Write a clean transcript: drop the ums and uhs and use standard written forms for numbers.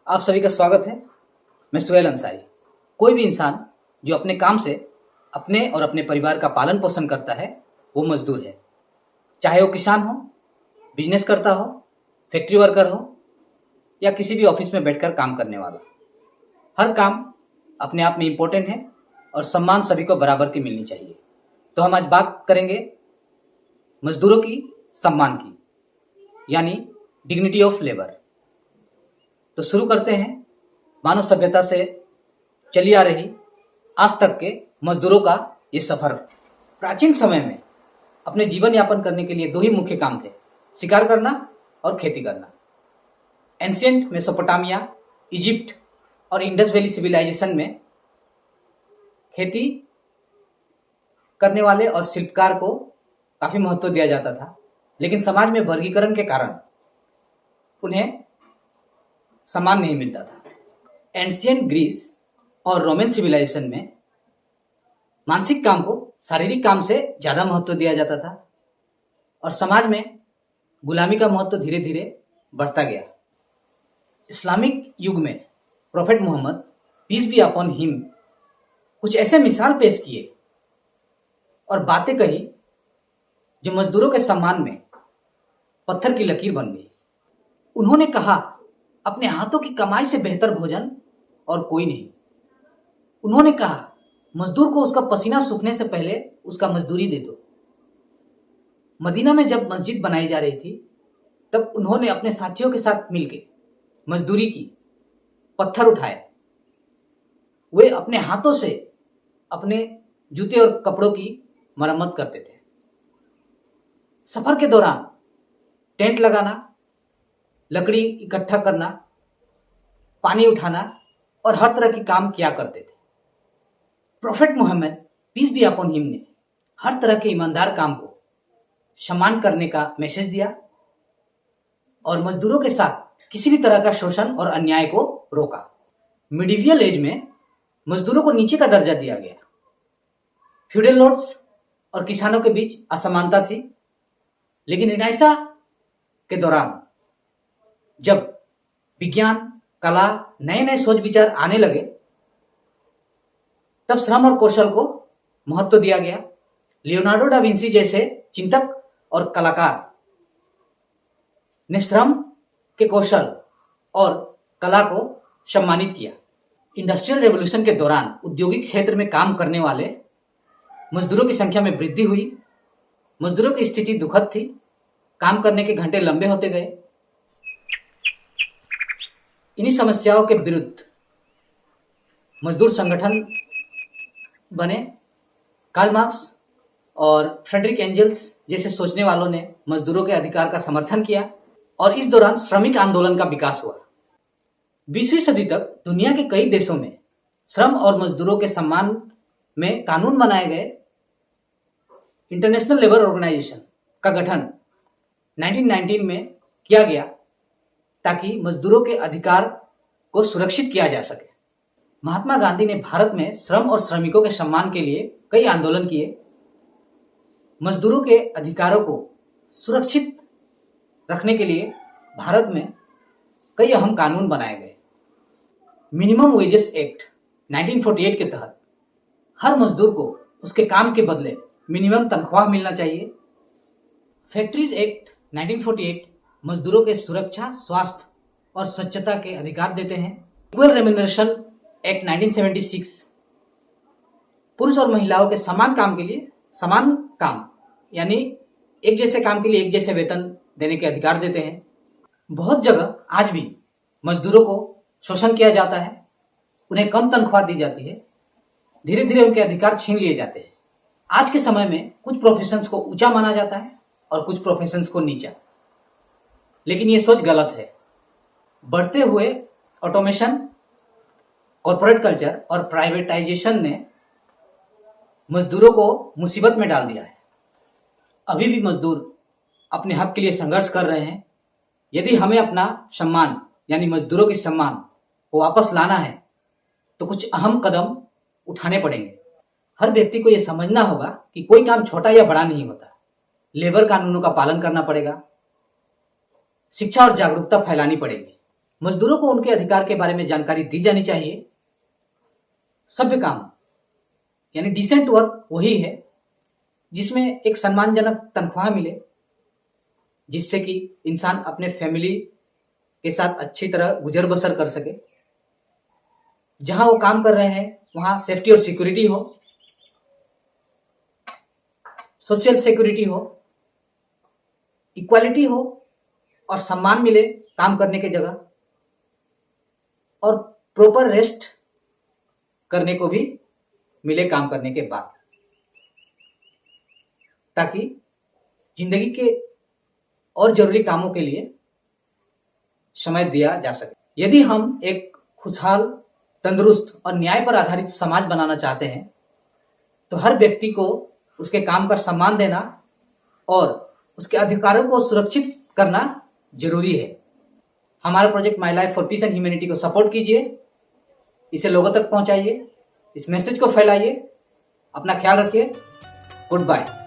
आप सभी का स्वागत है। मैं सुहेल अंसारी। कोई भी इंसान जो अपने काम से अपने और अपने परिवार का पालन पोषण करता है वो मजदूर है। चाहे वो किसान हो, बिजनेस करता हो, फैक्ट्री वर्कर हो या किसी भी ऑफिस में बैठकर काम करने वाला। हर काम अपने आप में इम्पोर्टेंट है और सम्मान सभी को बराबर की मिलनी चाहिए। तो हम आज बात करेंगे मजदूरों की सम्मान की, यानी डिग्निटी ऑफ लेबर। तो शुरू करते हैं मानव सभ्यता से चली आ रही आज तक के मजदूरों का ये सफर। प्राचीन समय में अपने जीवन यापन करने के लिए दो ही मुख्य काम थे, शिकार करना और खेती करना। एंशिएंट मेसोपोटामिया, इजिप्ट और इंडस वैली सिविलाइजेशन में खेती करने वाले और शिल्पकार को काफी महत्व दिया जाता था, लेकिन समाज में वर्गीकरण के कारण उन्हें सम्मान नहीं मिलता था। एंशिएंट ग्रीस और रोमन सिविलाइजेशन में मानसिक काम को शारीरिक काम से ज़्यादा महत्व दिया जाता था और समाज में गुलामी का महत्व धीरे धीरे बढ़ता गया। इस्लामिक युग में prophet Mohammed, peace be upon him, कुछ ऐसे मिसाल पेश किए और बातें कही जो मजदूरों के सम्मान में पत्थर की लकीर बन गई। उन्होंने कहा, अपने हाथों की कमाई से बेहतर भोजन और कोई नहीं। उन्होंने कहा, मजदूर को उसका पसीना सूखने से पहले उसका मजदूरी दे दो। मदीना में जब मस्जिद बनाई जा रही थी तब उन्होंने अपने साथियों के साथ मिलकर मजदूरी की, पत्थर उठाए। वे अपने हाथों से अपने जूते और कपड़ों की मरम्मत करते थे। सफर के दौरान टेंट लगाना, लकड़ी इकट्ठा करना, पानी उठाना और हर तरह के काम किया करते थे। Prophet Mohammed, peace be upon him, ने हर तरह के ईमानदार काम को सम्मान करने का मैसेज दिया और मजदूरों के साथ किसी भी तरह का शोषण और अन्याय को रोका। मिडिवियल एज में मजदूरों को नीचे का दर्जा दिया गया। फ्यूडल लॉर्ड्स और किसानों के बीच असमानता थी, लेकिन रिनाइसा के दौरान जब विज्ञान, कला, नए नए सोच विचार आने लगे तब श्रम और कौशल को महत्व दिया गया। लियोनार्डो डा विंसी जैसे चिंतक और कलाकार ने श्रम के कौशल और कला को सम्मानित किया। इंडस्ट्रियल रेवोल्यूशन के दौरान औद्योगिक क्षेत्र में काम करने वाले मजदूरों की संख्या में वृद्धि हुई। मजदूरों की स्थिति दुखद थी, काम करने के घंटे लंबे होते गए। इन्हीं समस्याओं के विरुद्ध मजदूर संगठन बने। कार्ल मार्क्स और फ्रेडरिक एंजल्स जैसे सोचने वालों ने मजदूरों के अधिकार का समर्थन किया और इस दौरान श्रमिक आंदोलन का विकास हुआ। 20वीं सदी तक दुनिया के कई देशों में श्रम और मजदूरों के सम्मान में कानून बनाए गए। इंटरनेशनल लेबर ऑर्गेनाइजेशन का गठन 1919 में किया गया ताकि मजदूरों के अधिकार को सुरक्षित किया जा सके। महात्मा गांधी ने भारत में श्रम और श्रमिकों के सम्मान के लिए कई आंदोलन किए। मजदूरों के अधिकारों को सुरक्षित रखने के लिए भारत में कई अहम कानून बनाए गए। मिनिमम वेजेस एक्ट 1948 के तहत हर मजदूर को उसके काम के बदले मिनिमम तनख्वाह मिलना चाहिए। फैक्ट्रीज एक्ट 1948 मजदूरों के सुरक्षा, स्वास्थ्य और स्वच्छता के अधिकार देते हैं। इक्वल रेम्यूनरेशन एक्ट 1976 पुरुष और महिलाओं के समान काम के लिए समान काम, यानी एक जैसे काम के लिए एक जैसे वेतन देने के अधिकार देते हैं। बहुत जगह आज भी मजदूरों को शोषण किया जाता है, उन्हें कम तनख्वाह दी जाती है, धीरे धीरे उनके अधिकार छीन लिए जाते हैं। आज के समय में कुछ प्रोफेशंस को ऊंचा माना जाता है और कुछ प्रोफेशंस को नीचा, लेकिन ये सोच गलत है। बढ़ते हुए ऑटोमेशन, कॉर्पोरेट कल्चर और प्राइवेटाइजेशन ने मजदूरों को मुसीबत में डाल दिया है। अभी भी मजदूर अपने हक के लिए संघर्ष कर रहे हैं। यदि हमें अपना सम्मान यानी मजदूरों की सम्मान को वापस लाना है तो कुछ अहम कदम उठाने पड़ेंगे। हर व्यक्ति को यह समझना होगा कि कोई काम छोटा या बड़ा नहीं होता। लेबर कानूनों का पालन करना पड़ेगा, शिक्षा और जागरूकता फैलानी पड़ेगी। मजदूरों को उनके अधिकार के बारे में जानकारी दी जानी चाहिए। सभ्य काम यानी डिसेंट वर्क वही है जिसमें एक सम्मानजनक तनख्वाह मिले, जिससे कि इंसान अपने फैमिली के साथ अच्छी तरह गुजर बसर कर सके। जहां वो काम कर रहे हैं वहां सेफ्टी और सिक्योरिटी हो, सोशल सिक्योरिटी हो, इक्वालिटी हो और सम्मान मिले काम करने की जगह, और प्रॉपर रेस्ट करने को भी मिले काम करने के बाद, ताकि जिंदगी के और जरूरी कामों के लिए समय दिया जा सके। यदि हम एक खुशहाल, तंदुरुस्त और न्याय पर आधारित समाज बनाना चाहते हैं तो हर व्यक्ति को उसके काम का सम्मान देना और उसके अधिकारों को सुरक्षित करना जरूरी है। हमारा project my life for piece and humanity को सपोर्ट कीजिए, इसे लोगों तक पहुंचाइए, इस मैसेज को फैलाइए। अपना ख्याल रखिए। Good bye.